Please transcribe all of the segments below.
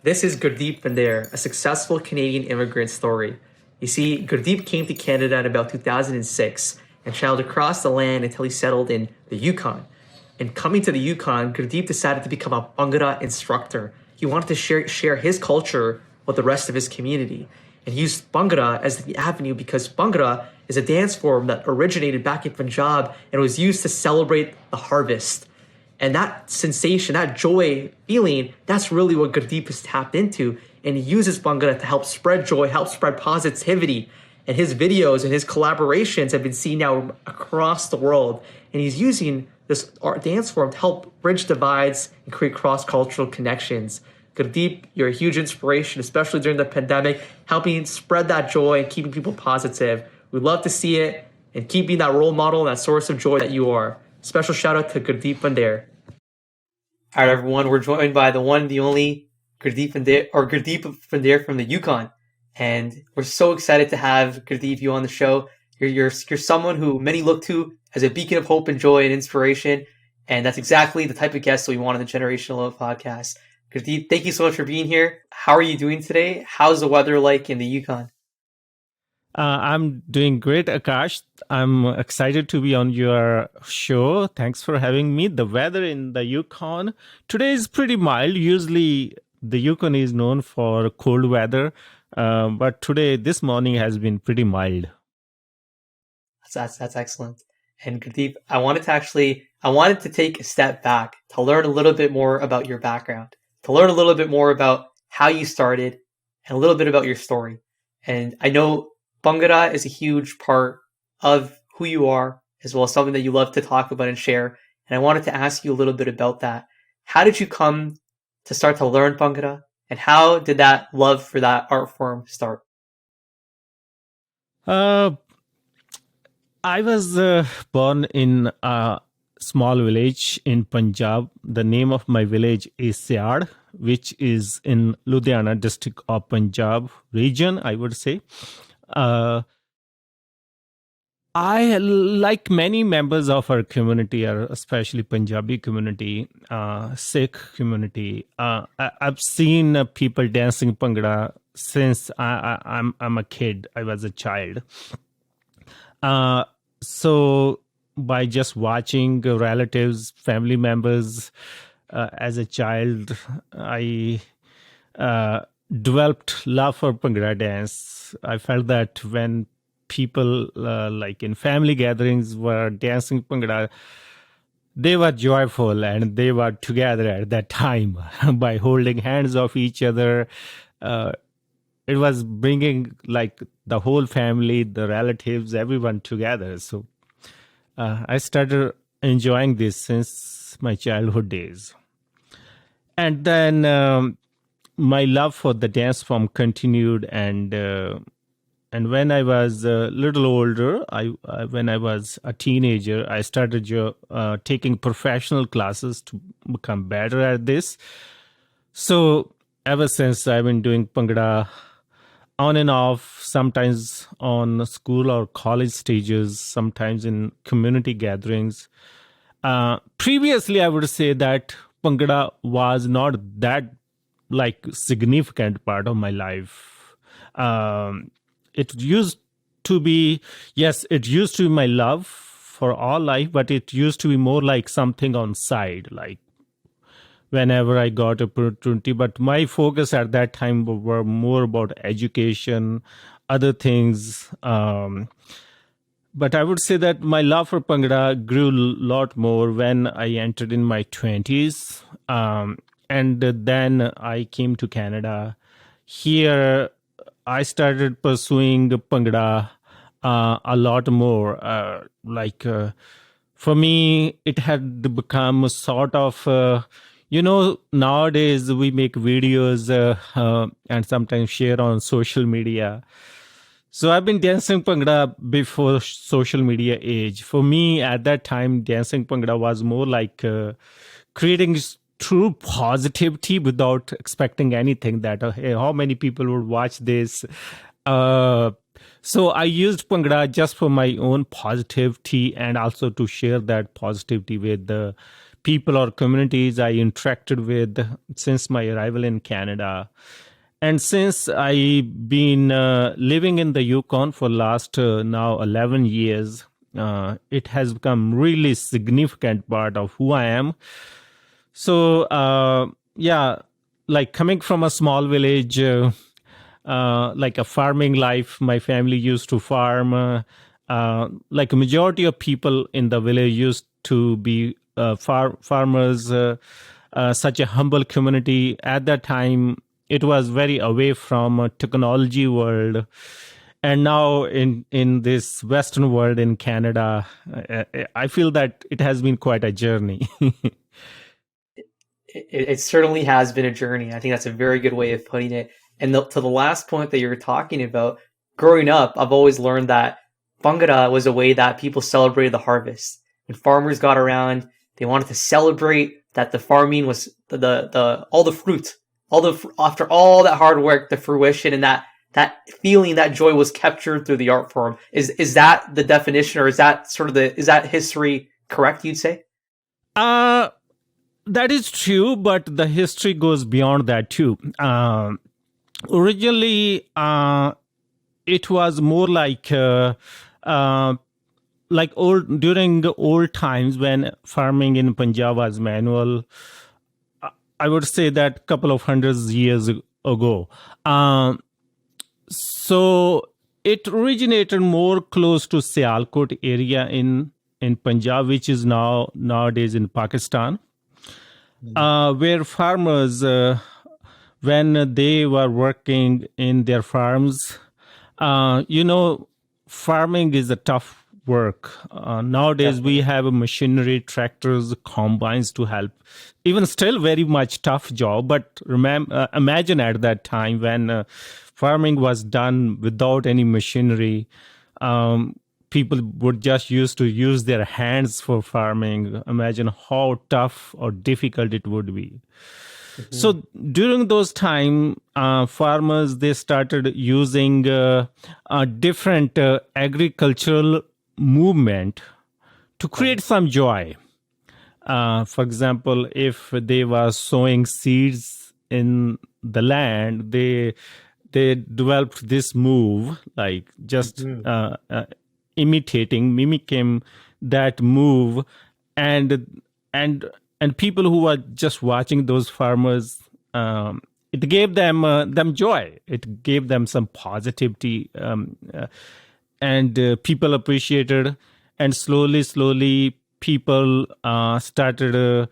This is Gurdeep Pandher, a successful Canadian immigrant story. You see, Gurdeep came to Canada in about 2006 and traveled across the land until he settled in the Yukon. And coming to the Yukon, Gurdeep decided to become a Bhangra instructor. He wanted to share his culture with the rest of his community. And he used Bhangra as the avenue because Bhangra is a dance form that originated back in Punjab and was used to celebrate the harvest. And that sensation, that joy feeling, that's really what Gurdeep is tapped into. And he uses Bhangra to help spread joy, help spread positivity. And his videos and his collaborations have been seen now across the world. And he's using this art dance form to help bridge divides and create cross-cultural connections. Gurdeep, you're a huge inspiration, especially during the pandemic, helping spread that joy and keeping people positive. We'd love to see it and keep being that role model and that source of joy that you are. Special shout out to Gurdeep Pandher. All right, everyone, we're joined by the one, the only Gurdeep Pandher from the Yukon. And we're so excited to have Gurdeep, you on the show. You're someone who many look to as a beacon of hope and joy and inspiration. And that's exactly the type of guest that we want on the Generational Love podcast. Gurdeep, thank you so much for being here. How are you doing today? How's the weather like in the Yukon? I'm doing great, Akash. I'm excited to be on your show. Thanks for having me. The weather in the Yukon today is pretty mild. Usually, the Yukon is known for cold weather, but today, this morning has been pretty mild. That's excellent. And Gurdeep, I wanted to take a step back to learn a little bit more about your background, to learn a little bit more about how you started and a little bit about your story. And I know Bhangra is a huge part of who you are, as well as something that you love to talk about and share. And I wanted to ask you a little bit about that. How did you come to start to learn Bhangra? And how did that love for that art form start? I was born in a small village in Punjab. The name of my village is Siad, which is in Ludhiana district of Punjab region, I would say. I, like many members of our community, or especially Punjabi community, Sikh community, I've seen people dancing Bhangra since I'm a kid. I was a child. So by just watching relatives, family members as a child, I developed love for Bhangra dance. I felt that when people like in family gatherings were dancing Bhangra, they were joyful and they were together at that time by holding hands of each other. It was bringing like the whole family, the relatives, everyone together. So I started enjoying this since my childhood days. And then my love for the dance form continued, and when I was a little older, when I was a teenager, I started taking professional classes to become better at this. So ever since, I've been doing Bhangra on and off, sometimes on school or college stages, sometimes in community gatherings. Previously, I would say that Bhangra was not that like significant part of my life. It used to be, yes, it used to be my love for all life, but it used to be more like something on side, like whenever I got opportunity. But my focus at that time were more about education, other things. But I would say that my love for Bhangra grew a lot more when I entered in my 20s. And then I came to Canada. Here, I started pursuing Bhangra a lot more. For me, it had become a sort of, nowadays we make videos and sometimes share on social media. So I've been dancing Bhangra before social media age. For me, at that time, dancing Bhangra was more like creating true positivity without expecting anything that, hey, how many people would watch this? So I used Bhangra just for my own positivity and also to share that positivity with the people or communities I interacted with since my arrival in Canada. And since I've been living in the Yukon for last now 11 years, it has become really significant part of who I am. So, yeah, like coming from a small village, like a farming life, my family used to farm. Like a majority of people in the village used to be farmers, such a humble community. At that time, it was very away from a technology world. And now in this Western world in Canada, I feel that it has been quite a journey. It certainly has been a journey. I think that's a very good way of putting it. And to the last point that you were talking about, growing up, I've always learned that Bhangra was a way that people celebrated the harvest. When farmers got around, they wanted to celebrate that the farming was the all the fruit, after all that hard work, the fruition, and that feeling, that joy was captured through the art form. Is that the definition, or is that is that history correct, you'd say? uh that is true, but the history goes beyond that too. Originally, it was more uh, like old during the old times when farming in Punjab was manual. I would say that couple of hundreds years ago. Um, so it originated more close to Sialkot area in Punjab, which is nowadays in Pakistan, where farmers, when they were working in their farms, farming is a tough work. Nowadays, we Definitely. have machinery, tractors, combines to help. Even still, very much tough job. But imagine at that time when farming was done without any machinery. People would just used to use their hands for farming. Imagine how tough or difficult it would be. Hmm. So during those time, farmers they started using a different agricultural movement to Right. create some joy. For example, if they were sowing seeds in the land, they developed this move, like just Hmm. mimicking that move, and and and people who were just watching those farmers, it gave them joy. It gave them some positivity, and people appreciated. And slowly people started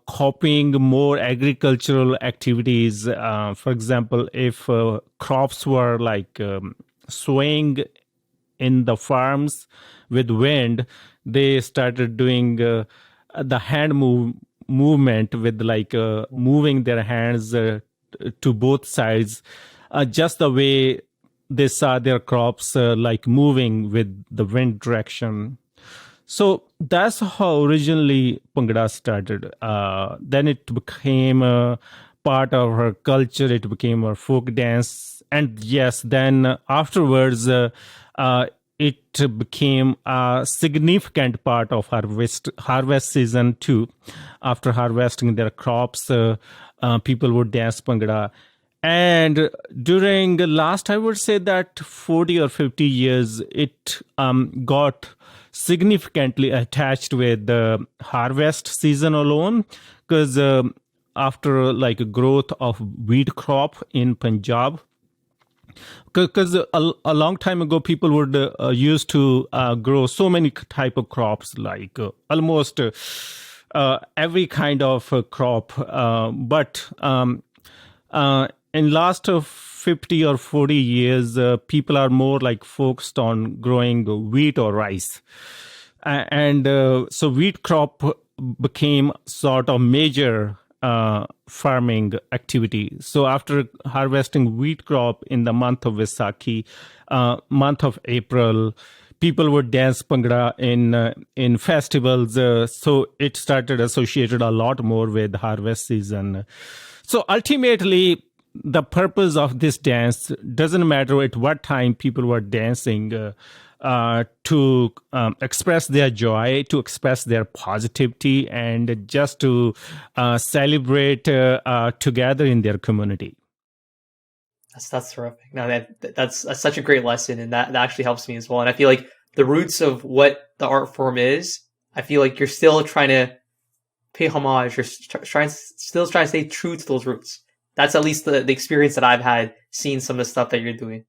copying more agricultural activities. For example, if crops were like sowing in the farms with wind, they started doing the movement with like moving their hands to both sides, just the way they saw their crops like moving with the wind direction. So that's how originally Bhangra started. Then it became a part of her culture. It became her folk dance, and yes, then afterwards, uh, it became a significant part of harvest season too. After harvesting their crops, people would dance Bhangra. And during the last, I would say that 40 or 50 years, it got significantly attached with the harvest season alone, because after like a growth of wheat crop in Punjab, because a long time ago people would used to grow so many type of crops, like almost every kind of crop, but in last 50 or 40 years, people are more like focused on growing wheat or rice. And so wheat crop became sort of major farming activity. So after harvesting wheat crop in the month of Vaisakhi, month of April, people would dance Bhangra in festivals. So it started associated a lot more with harvest season. So ultimately, the purpose of this dance doesn't matter at what time people were dancing. to express their joy, to express their positivity, and just to celebrate together in their community. That's terrific. No, that's such a great lesson, and that actually helps me as well. And I feel like the roots of what the art form is, I feel like you're still trying to pay homage. You're still trying to stay true to those roots. That's at least the experience that I've had seeing some of the stuff that you're doing.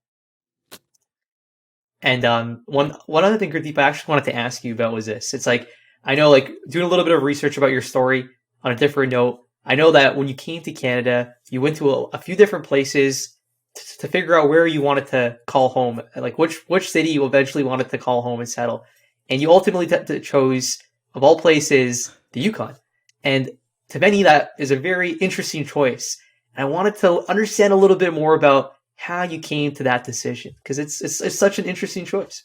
And one other thing, Gurdeep, I actually wanted to ask you about was this. It's like, I know, like, doing a little bit of research about your story on a different note, I know that when you came to Canada, you went to a few different places to figure out where you wanted to call home, like which city you eventually wanted to call home and settle. And you ultimately chose, of all places, the Yukon. And to many, that is a very interesting choice. And I wanted to understand a little bit more about how you came to that decision, because it's such an interesting choice.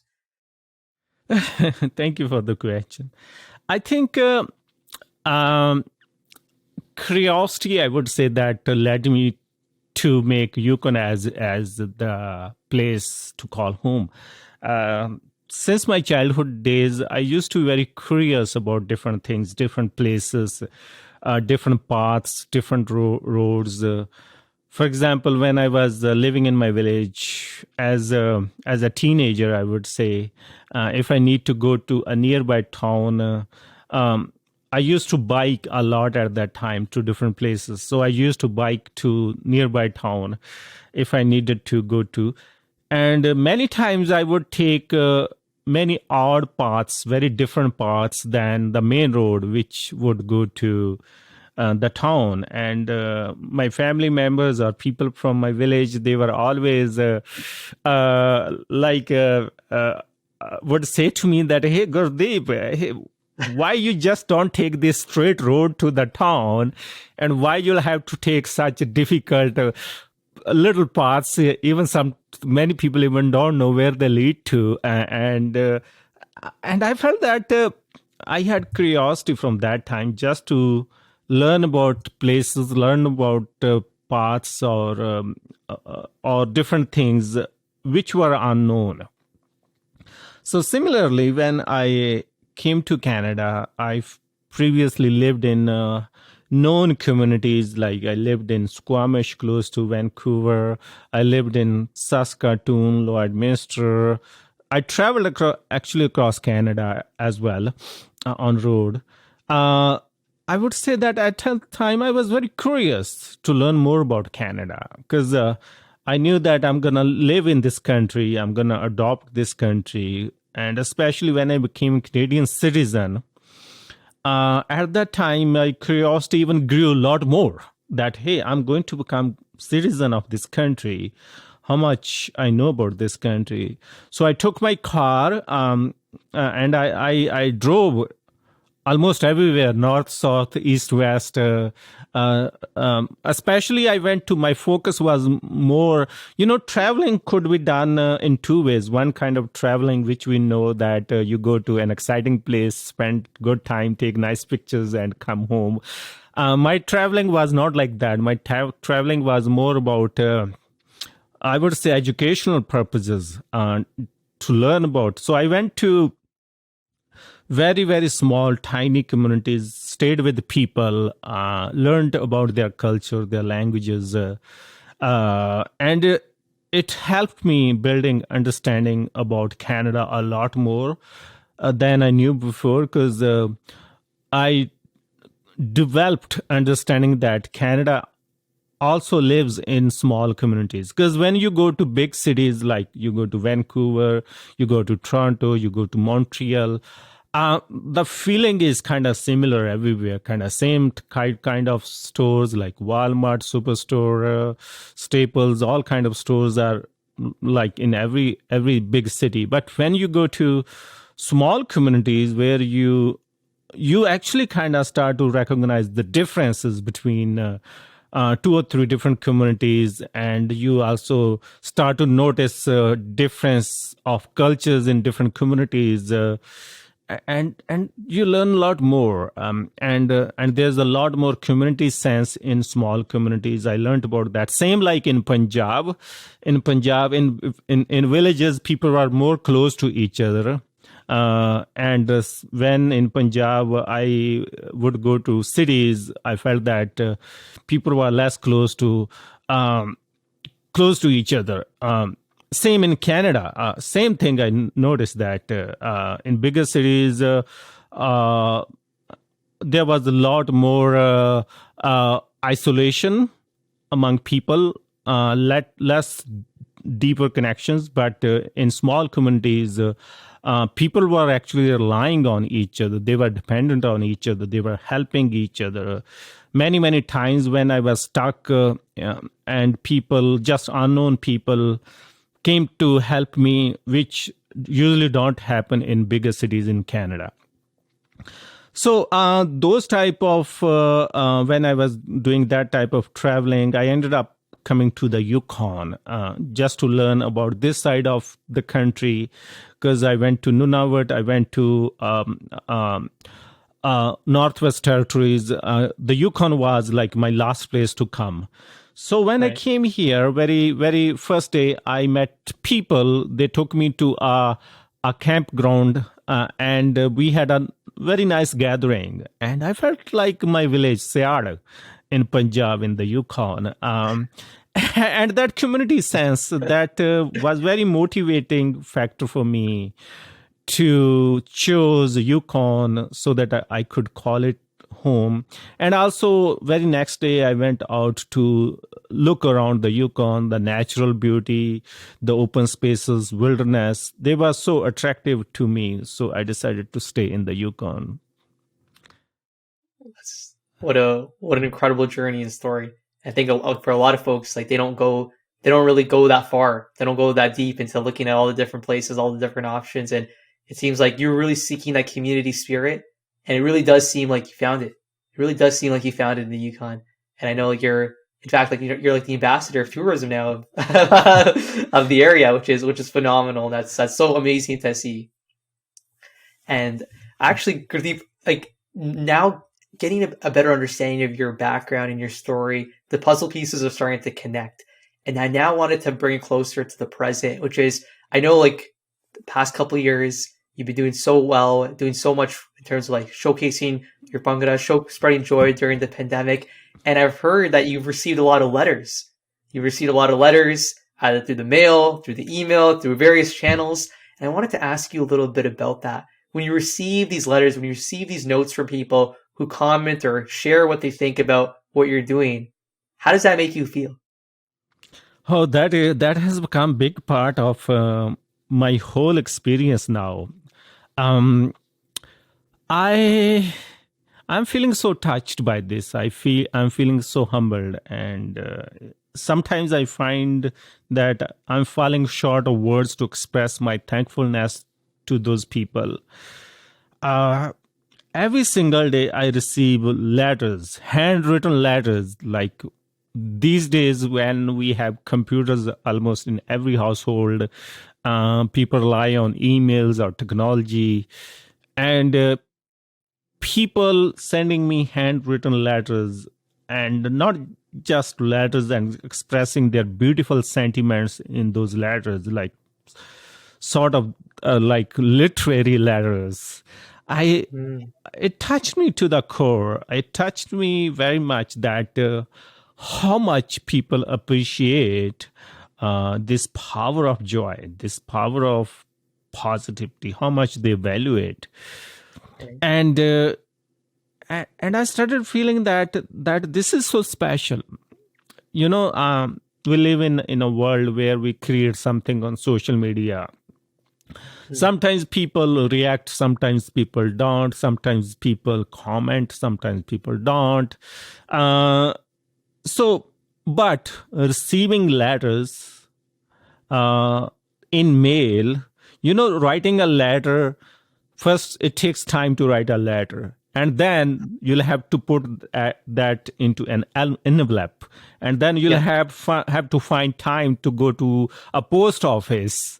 Thank you for the question. I think curiosity, I would say, that led me to make Yukon as the place to call home. Since my childhood days, I used to be very curious about different things, different places, different paths, different roads. For example, when I was living in my village as a teenager, I would say, if I need to go to a nearby town, I used to bike a lot at that time to different places. So I used to bike to nearby town if I needed to go to. And many times I would take many odd paths, very different paths than the main road, which would go to the town. And my family members or people from my village, they were always would say to me that, hey, Gurdeep, hey, why you just don't take this straight road to the town, and why you'll have to take such a difficult little paths, even many people even don't know where they lead to. And I felt that I had curiosity from that time just to learn about places, learn about paths or different things which were unknown. So similarly, when I came to Canada, I've previously lived in known communities. Like I lived in Squamish, close to Vancouver. I lived in Saskatoon, Lloydminster. I traveled across Canada as well on road. I would say that at that time I was very curious to learn more about Canada, because I knew that I'm going to live in this country, I'm going to adopt this country. And especially when I became a Canadian citizen, at that time, my curiosity even grew a lot more. That, hey, I'm going to become citizen of this country. How much I know about this country. So I took my car and I drove almost everywhere, north, south, east, west. Especially my focus was more, traveling could be done in two ways. One kind of traveling, which we know that you go to an exciting place, spend good time, take nice pictures and come home. My traveling was not like that. My traveling was more about, I would say, educational purposes to learn about. So I went to very, very small, tiny communities, stayed with the people, learned about their culture, their languages, and it helped me building understanding about Canada a lot more than I knew before, because I developed understanding that Canada also lives in small communities. Because when you go to big cities, like you go to Vancouver, you go to Toronto, you go to Montreal, the feeling is kind of similar everywhere, kind of same kind of stores like Walmart, Superstore, Staples, all kind of stores are like in every big city. But when you go to small communities where you actually kind of start to recognize the differences between two or three different communities, and you also start to notice difference of cultures in different communities. and you learn a lot more, and there's a lot more community sense in small communities. I learned about that. Same like in Punjab. In villages, people are more close to each other. And when in Punjab I would go to cities, I felt that people were less um, close to each other. Same in Canada. Same thing. Noticed that in bigger cities, uh, there was a lot more isolation among people, less deeper connections. But in small communities, people were actually relying on each other. They were dependent on each other. They were helping each other. Many times when I was stuck, and people, just unknown people, came to help me, which usually don't happen in bigger cities in Canada. So those type of when I was doing that type of traveling, I ended up coming to the Yukon just to learn about this side of the country, because I went to Nunavut, I went to Northwest Territories. The Yukon was like my last place to come. So when I Right. came here, very first day, I met people. They took me to a campground, and we had a very nice gathering. And I felt like my village, Sead, in Punjab, in the Yukon. And that community sense, that was very motivating factor for me to choose Yukon so that I could call it home. And also, very next day, I went out to look around the Yukon, the natural beauty, the open spaces, wilderness. They were so attractive to me. So I decided to stay in the Yukon. What an incredible journey and story. I think for a lot of folks, like they don't really go that far. They don't go that deep into looking at all the different places, all the different options. And it seems like you're really seeking that community spirit. And it really does seem like you found it. It really does seem like you found it in the Yukon. And I know like in fact, like you're like the ambassador of tourism now of, of the area, which is phenomenal. That's so amazing to see. And actually, Gurdeep, like now getting a better understanding of your background and your story, the puzzle pieces are starting to connect. And I now wanted to bring it closer to the present, which is, I know like the past couple of years, you've been doing so well, doing so much in terms of like showcasing your Bhangra, spreading joy during the pandemic. And I've heard that you've received a lot of letters. You've received a lot of letters either through the mail, through the email, through various channels. And I wanted to ask you a little bit about that. When you receive these letters, when you receive these notes from people who comment or share what they think about what you're doing, how does that make you feel? Oh, that has become a big part of my whole experience now. Um, I I'm feeling so touched by this. I'm feeling so humbled, and sometimes I find that I'm falling short of words to express my thankfulness to those people. Uh, every single day I receive letters, handwritten letters. Like these days, when we have computers almost in every household, people rely on emails or technology, and people sending me handwritten letters, and not just letters, and expressing their beautiful sentiments in those letters, like sort of like literary letters. I Mm, It touched me to the core. It touched me very much that how much people appreciate this power of joy, this power of positivity, how much they value it. right. And and I started feeling that this is so special. You know, we live in a world where we create something on social media. Mm, Sometimes people react, sometimes people don't, sometimes people comment, sometimes people don't. Uh, so, but receiving letters uh, in mail, writing a letter, first it takes time to write a letter. And then you'll have to put that into an envelope. And then you'll yeah. have to find time to go to a post office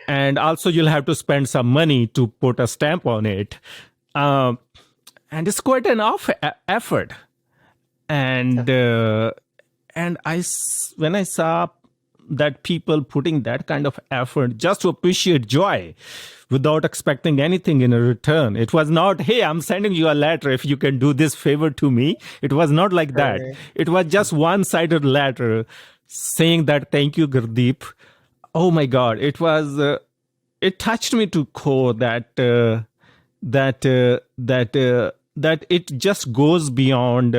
and also you'll have to spend some money to put a stamp on it. Um, and it's quite an effort. And Definitely. when I saw that people putting that kind of effort just to appreciate joy without expecting anything in a return, it was not, hey, I'm sending you a letter if you can do this favor to me. It was not like that. Right. It was just one-sided letter saying that, thank you, Gurdeep. Oh my God, it touched me to core that it just goes beyond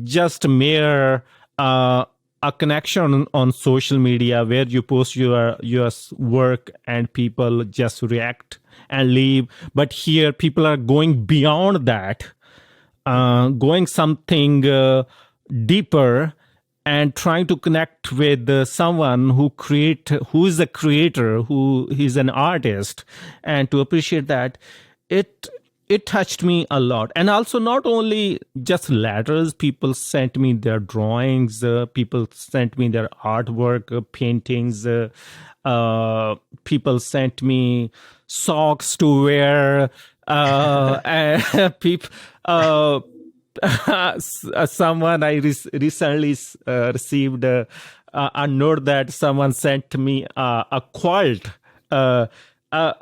just mere a connection on social media where you post your work and people just react and leave. But here people are going beyond that, going something deeper and trying to connect with someone who is a creator, who is an artist, and to appreciate that. It it touched me a lot. And also, not only just letters, people sent me their drawings, people sent me their artwork, paintings, people sent me socks to wear, and people someone I recently received a note that someone sent me a quilt, uh, uh,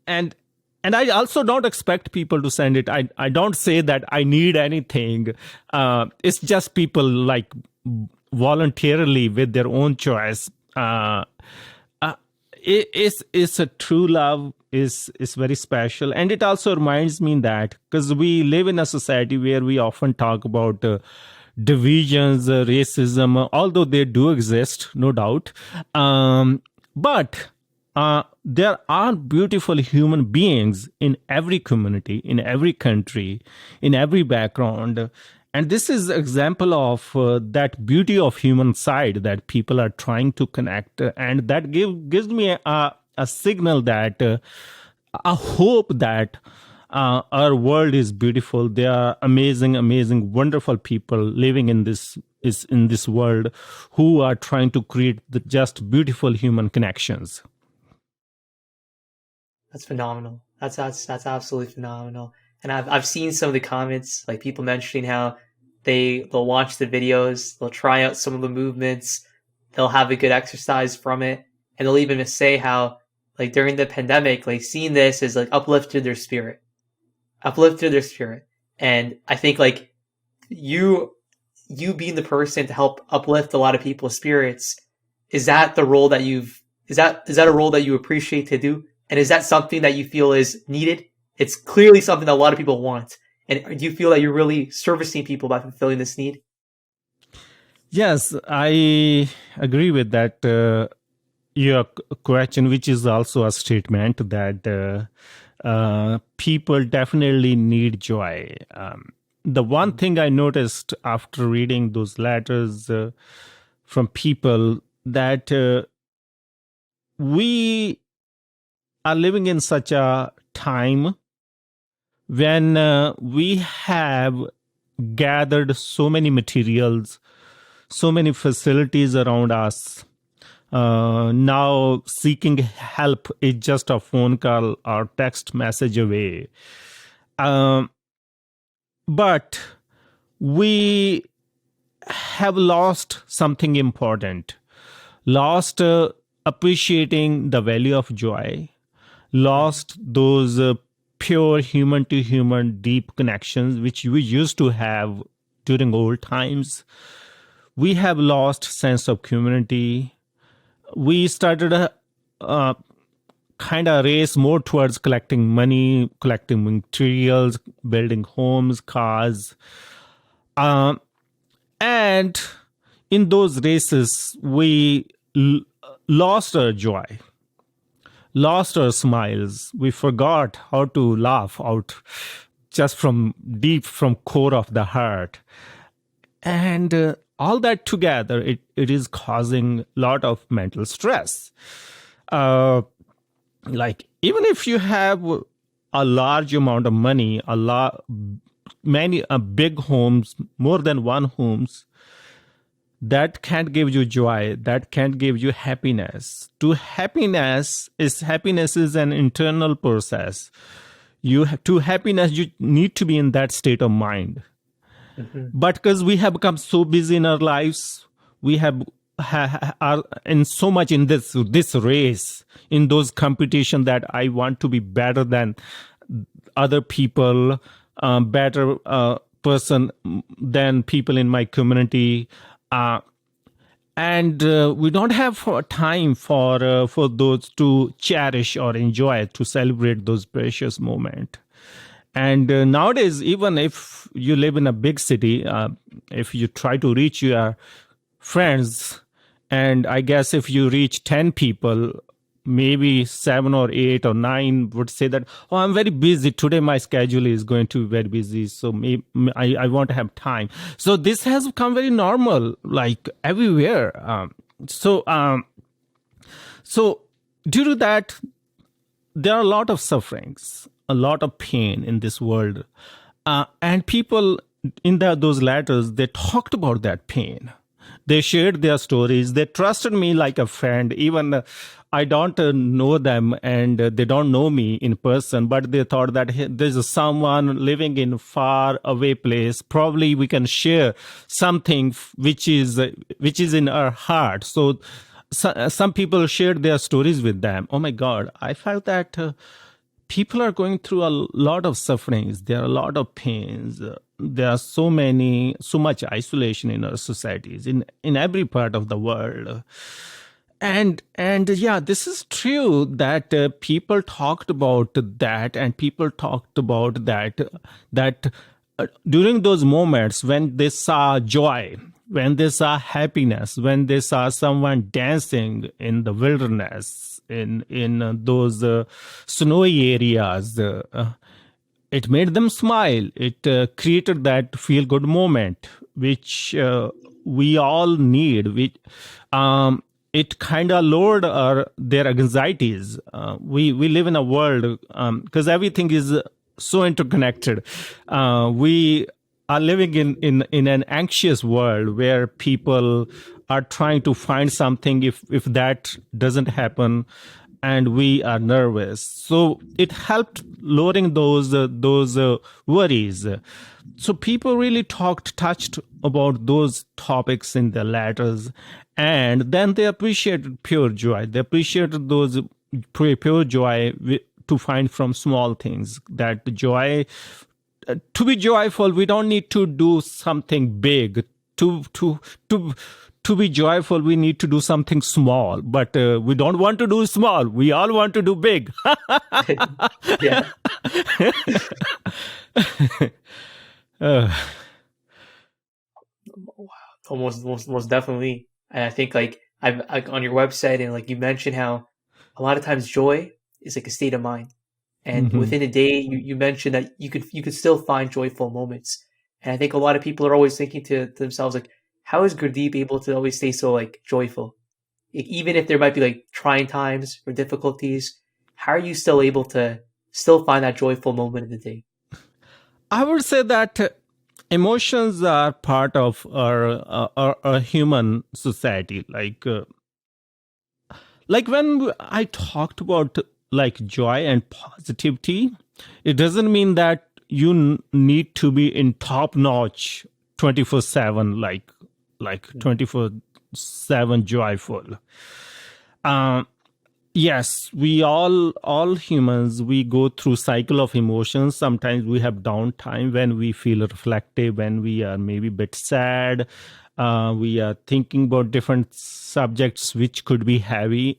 and I also don't expect people to send it. I don't say that I need anything. It's just people like voluntarily with their own choice. It's a true love is very special, and it also reminds me that because we live in a society where we often talk about divisions, racism, although they do exist, no doubt, but there are beautiful human beings in every community, in every country, in every background. And this is example of that beauty of human side that people are trying to connect. And that gives me a signal that a hope that our world is beautiful. There are amazing, amazing, wonderful people living in this world who are trying to create just beautiful human connections. That's phenomenal. That's absolutely phenomenal. And I've seen some of the comments, like people mentioning how they'll watch the videos, they'll try out some of the movements, they'll have a good exercise from it, and they'll even say how like during the pandemic, like seeing this is like uplifted their spirit. And I think like you being the person to help uplift a lot of people's spirits, is that the role that is that a role that you appreciate to do? And is that something that you feel is needed? It's clearly something that a lot of people want. And do you feel that you're really servicing people by fulfilling this need? Yes, I agree with that. Your question, which is also a statement that people definitely need joy. The one thing I noticed after reading those letters from people that we are living in such a time when we have gathered so many materials, so many facilities around us. Now seeking help is just a phone call or text message away. Um, but we have lost something important, lost appreciating the value of joy, Right. lost those pure human to human deep connections which we used to have during old times. We have lost sense of community. We started a kind of race more towards collecting money, collecting materials, building homes, cars. Um, and in those races, we lost our joy, lost our smiles. We forgot how to laugh out just from deep from core of the heart. And all that together, it is causing a lot of mental stress. Uh, like even if you have a large amount of money, many big homes, more than one homes, that can't give you joy, that can't give you happiness. Happiness is an internal process. To happiness, you need to be in that state of mind. Hmm. But because we have become so busy in our lives, we have are in so much in this race, in those competition, that I want to be better than other people, better person than people in my community, and we don't have time for those to cherish or enjoy, to celebrate those precious moments. And nowadays, even if you live in a big city, if you try to reach your friends, and I guess if you reach 10 people, maybe 7 or 8 or 9 would say that, oh, I'm very busy today, my schedule is going to be very busy, so maybe I won't have time. So this has become very normal, like everywhere. So due to that, there are a lot of sufferings, a lot of pain in this world. And people in those letters, they talked about that pain. They shared their stories. They trusted me like a friend. Even I don't know them, and they don't know me in person, but they thought that, hey, there's someone living in far away place. Probably we can share something which is in our heart. So some people shared their stories with them. Oh my God, I felt that people are going through a lot of sufferings. There are a lot of pains. There are so much isolation in our societies, in every part of the world. And yeah, this is true that people talked about that, and people talked about that during those moments when they saw joy, when they saw happiness, when they saw someone dancing in the wilderness, in those snowy areas, it made them smile. It created that feel good moment, which we all need. It kind of lowered their anxieties. We live in a world, because everything is so interconnected. We are living in an anxious world where people are trying to find something. If that doesn't happen, and we are nervous, so it helped lowering those worries. So people really touched about those topics in their letters, and then they appreciated pure joy. They appreciated those pure joy to find from small things. That joy, to be joyful, we don't need to do something big. To be joyful, we need to do something small, but we don't want to do small. We all want to do big. Yeah. Most definitely. And I think like on your website, and like you mentioned how a lot of times joy is like a state of mind. And Mhm. within a day, you mentioned that you could still find joyful moments. And I think a lot of people are always thinking to themselves like, how is Gurdeep able to always stay so like joyful? Like, even if there might be like trying times or difficulties, how are you still able to still find that joyful moment in the day? I would say that emotions are part of our human society. Like when I talked about like joy and positivity, it doesn't mean that you need to be in top notch 24/7, like Mm. 24/7 joyful. Um, Yes, we all humans, we go through cycle of emotions. Sometimes we have downtime when we feel reflective, when we are maybe a bit sad. We are thinking about different subjects which could be heavy.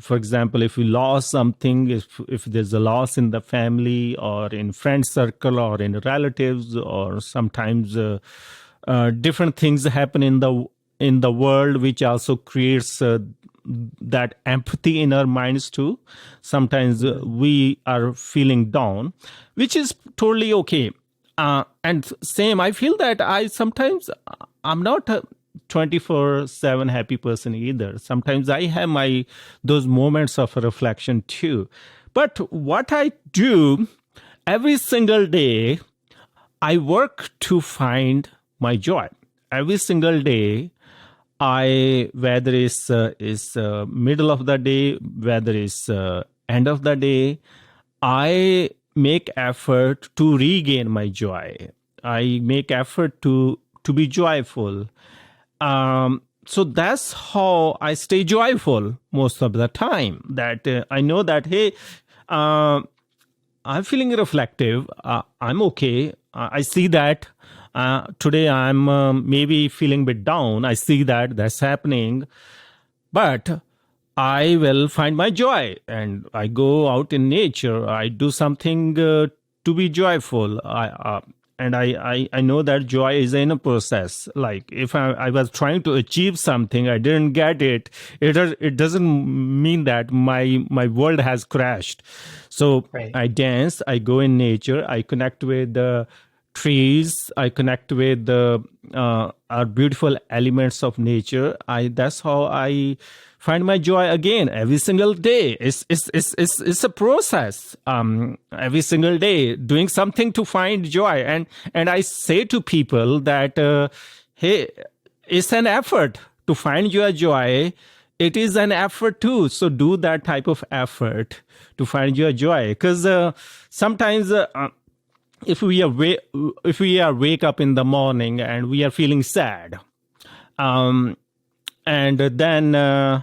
For example, if we lost something, if there's a loss in the family or in friend circle or in relatives, or sometimes different things happen in the world, which also creates that empathy in our minds too. Sometimes Mhm. we are feeling down, which is totally okay. And same, I feel that I'm not a 24/7 happy person either. Sometimes I have my those moments of reflection too. But what I do every single day, I work to find my joy. Every single day, I whether it's middle of the day, whether it's end of the day, I make effort to regain my joy. I make effort to be joyful. So that's how I stay joyful most of the time. That I know that, hey, uh, I'm feeling reflective. I'm okay. I see that today I'm maybe feeling a bit down. I see that that's happening, but I will find my joy and I go out in nature. I do something to be joyful. I know that joy is in a process. Like if I was trying to achieve something, I didn't get it. It doesn't mean that my world has crashed. So Right. I dance. I go in nature. I connect with the trees. I connect with the our beautiful elements of nature. I That's how I find my joy again every single day. It's a process. Every single day doing something to find joy. And I say to people that hey, it's an effort to find your joy. It is an effort too. So do that type of effort to find your joy. Because sometimes if we are wake up in the morning and we are feeling sad, um, and then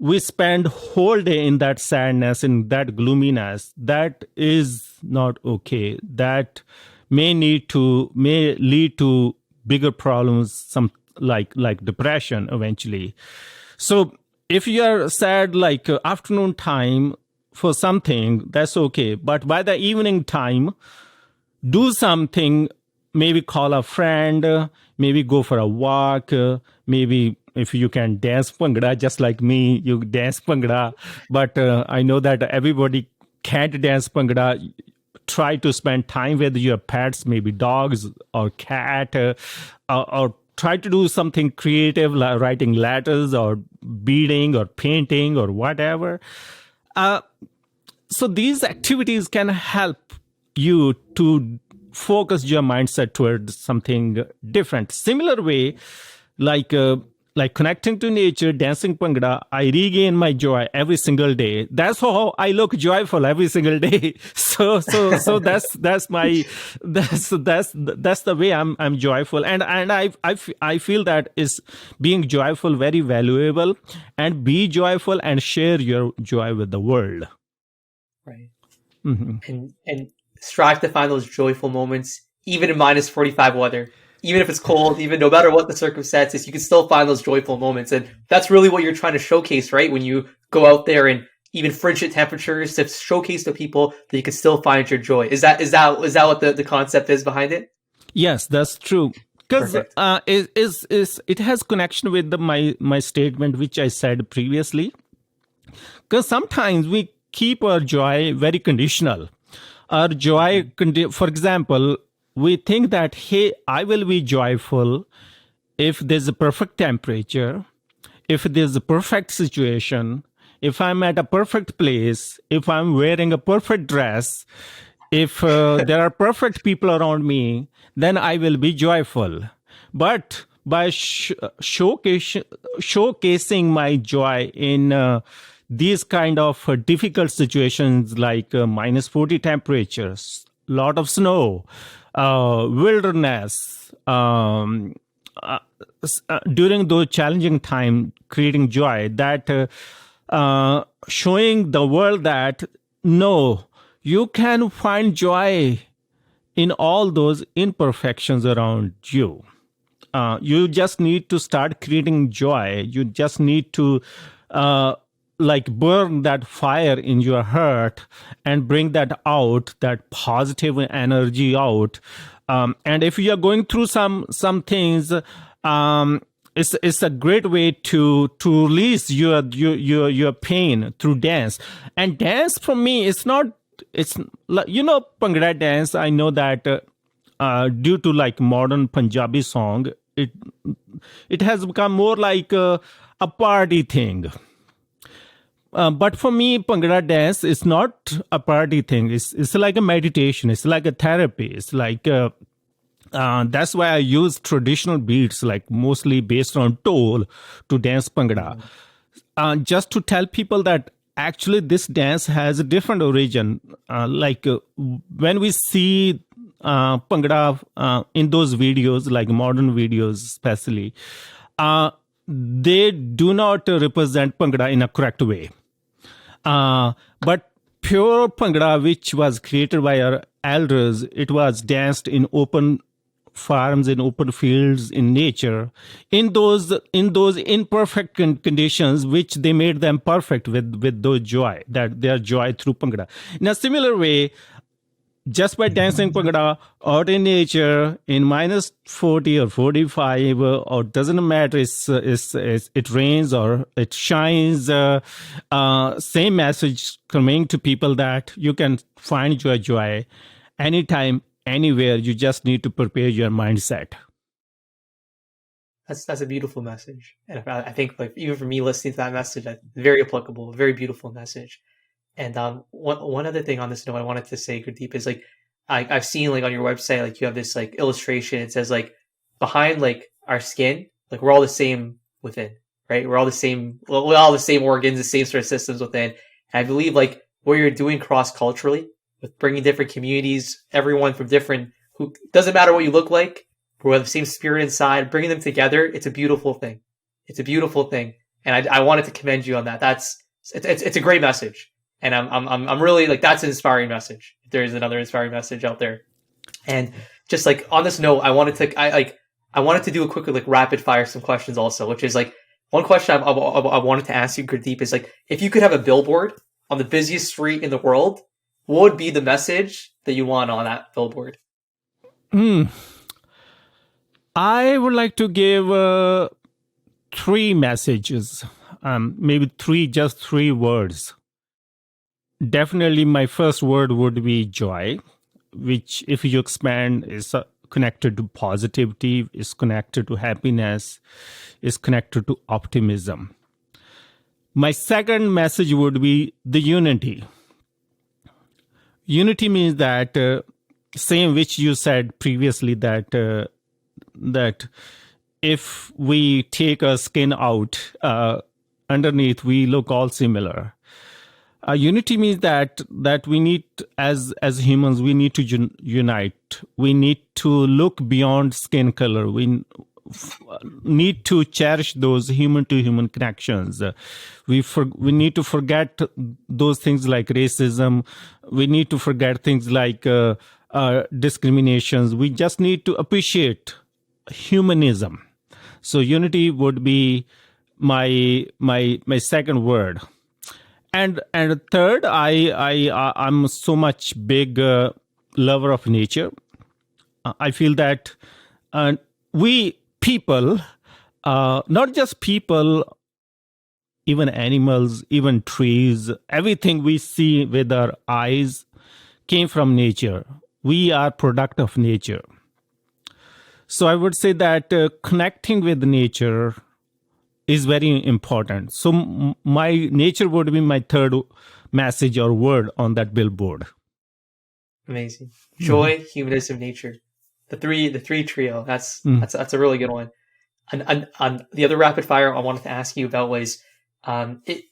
we spend whole day in that sadness, in that gloominess, that is not okay. That may lead to bigger problems, some like depression eventually. So if you are sad like afternoon time for something, that's okay, but by the evening time, do something. Maybe call a friend, maybe go for a walk, maybe if you can dance Bhangra just like me, you dance Bhangra. But I know that everybody can't dance Bhangra. Try to spend time with your pets, maybe dogs or cat, or try to do something creative like writing letters or beading or painting or whatever. So these activities can help you to focus your mindset towards something different. Similar way, like like connecting to nature, dancing Bhangra, I regain my joy every single day. That's how I look joyful every single day. So that's my that's the way I'm joyful. And I feel that is being joyful very valuable. And be joyful and share your joy with the world. Right. And strive to find those joyful moments, even in -45 weather. Even if it's cold, even no matter what the circumstances, you can still find those joyful moments. And that's really what you're trying to showcase, right? When you go out there and even frigid temperatures, to showcase to people that you can still find your joy. Is that what the concept is behind it? Yes, that's true. Because Perfect. it has connection with my statement which I said previously. Because sometimes we keep our joy very conditional. Our joy, for example, we think that, hey, I will be joyful if there's a perfect temperature, if there's a perfect situation, if I'm at a perfect place, if I'm wearing a perfect dress, if there are perfect people around me, then I will be joyful. But by showcasing my joy in these kind of difficult situations like -40 temperatures, lot of snow, wilderness, during those challenging time, creating joy, that showing the world that no, you can find joy in all those imperfections around you. You just need to start creating joy. You just need to like burn that fire in your heart and bring that out, that positive energy out. And if you are going through some things, it's a great way to release your pain through dance. And dance for me, it's not, it's like, Bhangra dance. I know that due to like modern Punjabi song, it has become more like a party thing. But for me, Bhangra dance is not a party thing. It's like a meditation. It's like a therapy. It's like That's why I use traditional beats, like mostly based on toll, to dance Bhangra. Just to tell people that actually this dance has a different origin. When we see Bhangra in those videos, like modern videos especially, they do not represent Bhangra in a correct way. But pure Bhangra, which was created by our elders, it was danced in open farms, in open fields, in nature, in those imperfect conditions, which they made them perfect with those joy, that their joy through Bhangra. In a similar way, just by dancing Bhangra out in nature in minus 40 or 45, or doesn't matter, it rains or it shines, same message conveying to people that you can find your joy anytime, anywhere. You just need to prepare your mindset. That's a beautiful message, and I think like even for me listening to that message, that's very applicable, very beautiful message. And one other thing on this note I wanted to say, Gurdeep, is like I've seen like on your website, like you have this like illustration. It says like behind like our skin, like we're all the same within, right? We're all the same. Well, we're all the same organs, the same sort of systems within. And I believe like what you're doing cross culturally with bringing different communities, everyone from different, who doesn't matter what you look like, we have the same spirit inside, bringing them together. It's a beautiful thing. It's a beautiful thing, and I wanted to commend you on that. It's a great message. And I'm really like, that's an inspiring message. If there is another inspiring message out there. And just like on this note, I wanted to do a quick like rapid fire some questions also, which is like one question I wanted to ask you, Gurdeep, is like if you could have a billboard on the busiest street in the world, what would be the message that you want on that billboard? I would like to give 3 messages, maybe just 3 words. Definitely, my first word would be joy, which, if you expand, is connected to positivity, is connected to happiness, is connected to optimism. My second message would be the unity. Unity means that same which you said previously, that if we take our skin out, underneath we look all similar. Unity means that we need, as humans, we need to unite. We need to look beyond skin color. We need to cherish those human to human connections. We need to forget those things like racism. We need to forget things like discriminations. We just need to appreciate humanism. So unity would be my second word. And third, I'm so much big lover of nature. I feel that we people, not just people, even animals, even trees, everything we see with our eyes came from nature. We are product of nature. So I would say that connecting with nature is very important. So my nature would be my third message or word on that billboard. Amazing. Joy, humanism, nature. The three trio. That's a really good one. And the other rapid fire I wanted to ask you about was, if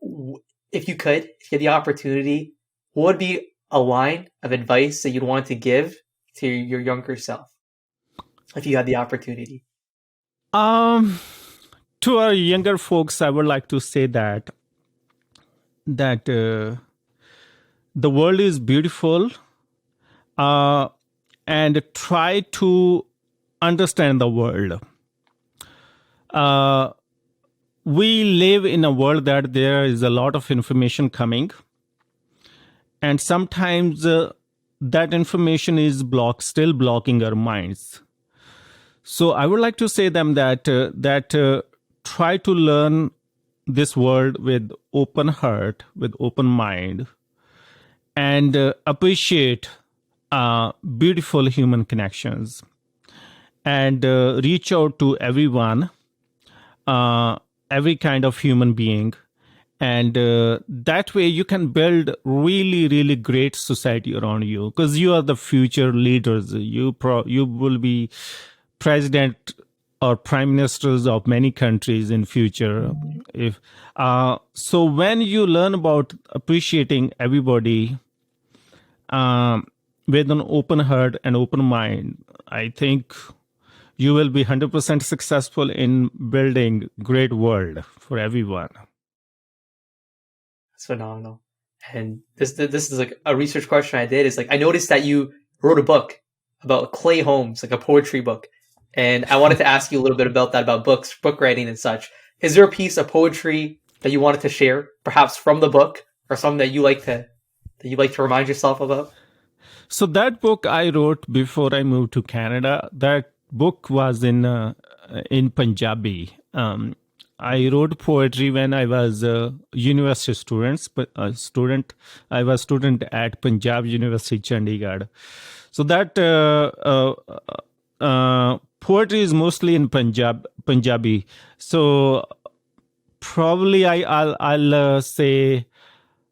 you had the opportunity, what would be a line of advice that you'd want to give to your younger self, if you had the opportunity? To our younger folks, I would like to say that the world is beautiful, and try to understand the world. We live in a world that there is a lot of information coming, and sometimes that information is still blocking our minds. So I would like to say them that try to learn this world with open heart, with open mind, and appreciate beautiful human connections, and reach out to everyone, every kind of human being, and that way you can build really really great society around you, because you are the future leaders. You will be president or prime ministers of many countries in future. If So when you learn about appreciating everybody, um, with an open heart and open mind, I think you will be 100% successful in building great world for everyone. It's phenomenal. And this is like a research question I did is like I noticed that you wrote a book about Clay Holmes, like a poetry book. And I wanted to ask you a little bit about that, about books, book writing and such. Is there a piece of poetry that you wanted to share, perhaps from the book, or something that you like to remind yourself about? So that book I wrote before I moved to Canada. That book was in Punjabi. I wrote poetry when I was a university student. I was student at Punjab University, Chandigarh. So that poetry is mostly in Punjabi. So probably I'll say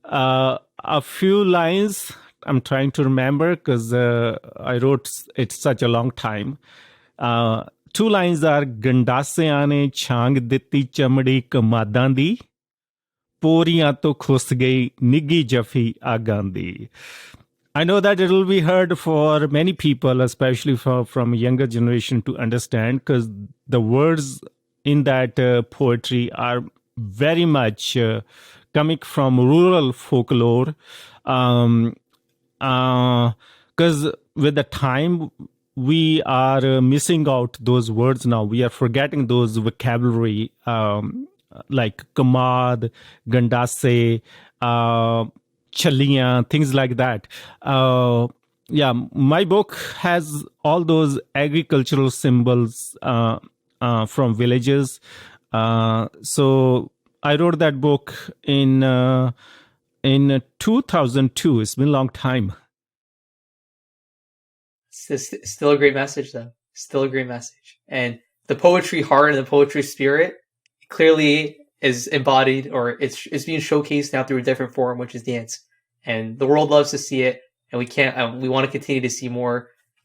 a few lines. I'm trying to remember because I wrote it such a long time. Two lines are ਗੰਡਾਸਿਆਂ ਨੇ ਛਾਂਗ ਦਿੱਤੀ ਚਮੜੀ ਕਮਾਦਾਂ ਦੀ ਪੋਰੀਆਂ ਤੋਂ ਖੁੱਸ ਗਈ ਨਿੱਗੀ ਜਫੀ ਆਗਾਂ ਦੀ. I know that it will be hard for many people, especially from younger generation, to understand, because the words in that poetry are very much coming from rural folklore. Because with the time, we are missing out those words now. We are forgetting those vocabulary, like kamad, gandase, chaliyan, things like that. Yeah, my book has all those agricultural symbols from villages. So I wrote that book in 2002. It's been a long time. Still a great message, though. Still a great message. And the poetry heart and the poetry spirit clearly is embodied, or it's being showcased now through a different form, which is dance. And the world loves to see it, and we want to continue to see more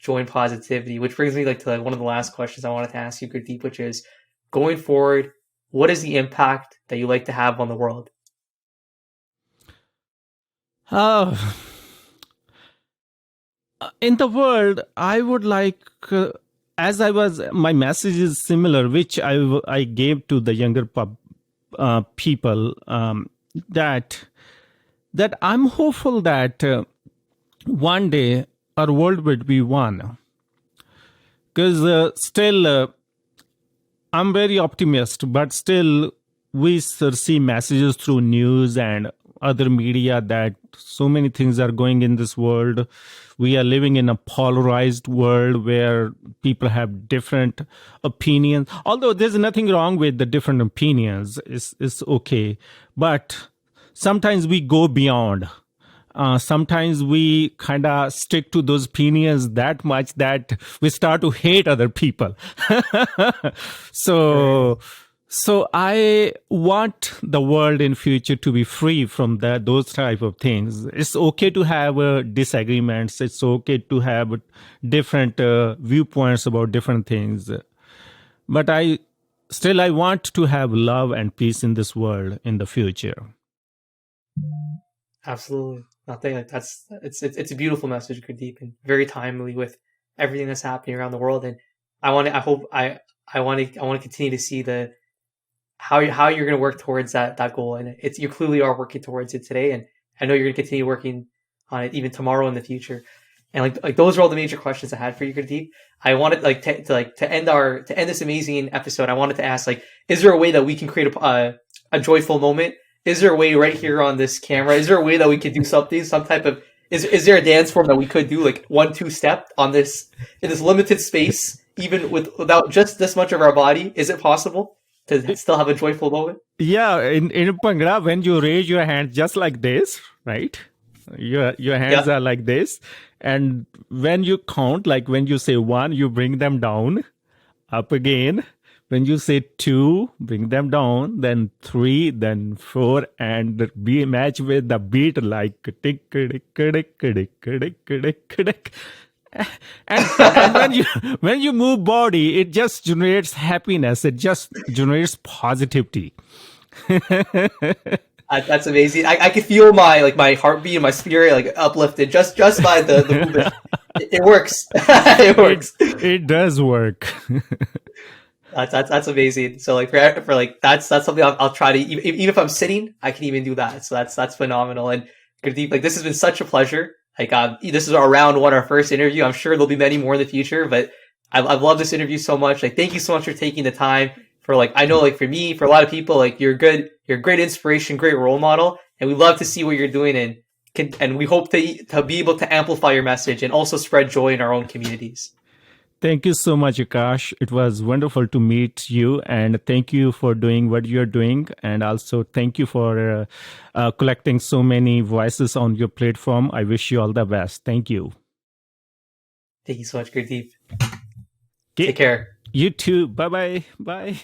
joy and positivity, which brings me to one of the last questions I wanted to ask you, Gurdeep, which is, going forward, what is the impact that you like to have on the world? In the world, I would like, my message is similar, which I gave to the younger people, that I'm hopeful that one day our world would be one. Because still, I'm very optimistic, but still we see messages through news and other media that so many things are going in this world. We are living in a polarized world where people have different opinions. Although there's nothing wrong with the different opinions, it's okay. But sometimes we go beyond. Sometimes we kind of stick to those opinions that much that we start to hate other people. So I want the world in future to be free from those type of things. It's okay to have disagreements. It's okay to have different viewpoints about different things. But I want to have love and peace in this world in the future. Absolutely. Nothing like it's a beautiful message, Gurdeep, and very timely with everything that's happening around the world. And I want to continue to see how you're going to work towards that goal. And you clearly are working towards it today. And I know you're going to continue working on it even tomorrow in the future. And like those are all the major questions I had for you, Gurdeep. I wanted to end this amazing episode. I wanted to ask, is there a way that we can create a joyful moment? Is there a way right here on this camera? Is there a way that we could do something, some type of, is there a dance form that we could do, like 1-2 step in this limited space, even without just this much of our body? Is it possible to still have a joyful moment? Yeah, in Bhangra, when you raise your hands just like this, right? Your hands are like this. And when you count, like when you say 1, you bring them down, up again, When you say 2, bring them down, then 3, then 4, and be match with the beat like tick tick tick tick tick tick tick. And when you move body, it just generates happiness. It just generates positivity. That's amazing. I can feel my heartbeat and my spirit like uplifted just by the movement. It works. It works. It does work. That's amazing. So like for like that's something I'll try to even if I'm sitting, I can even do that. So that's phenomenal. And Gurdeep, like this has been such a pleasure. Like this is our round one, our first interview. I'm sure there'll be many more in the future, but I've loved this interview so much. Like thank you so much for taking the time. For like I know like for me, for a lot of people, like you're a great inspiration, great role model, and we love to see what you're doing and we hope to be able to amplify your message and also spread joy in our own communities. Thank you so much, Akash. It was wonderful to meet you, and thank you for doing what you're doing. And also, thank you for collecting so many voices on your platform. I wish you all the best. Thank you. Thank you so much, Gurdeep. Okay. Take care. You too. Bye-bye. Bye.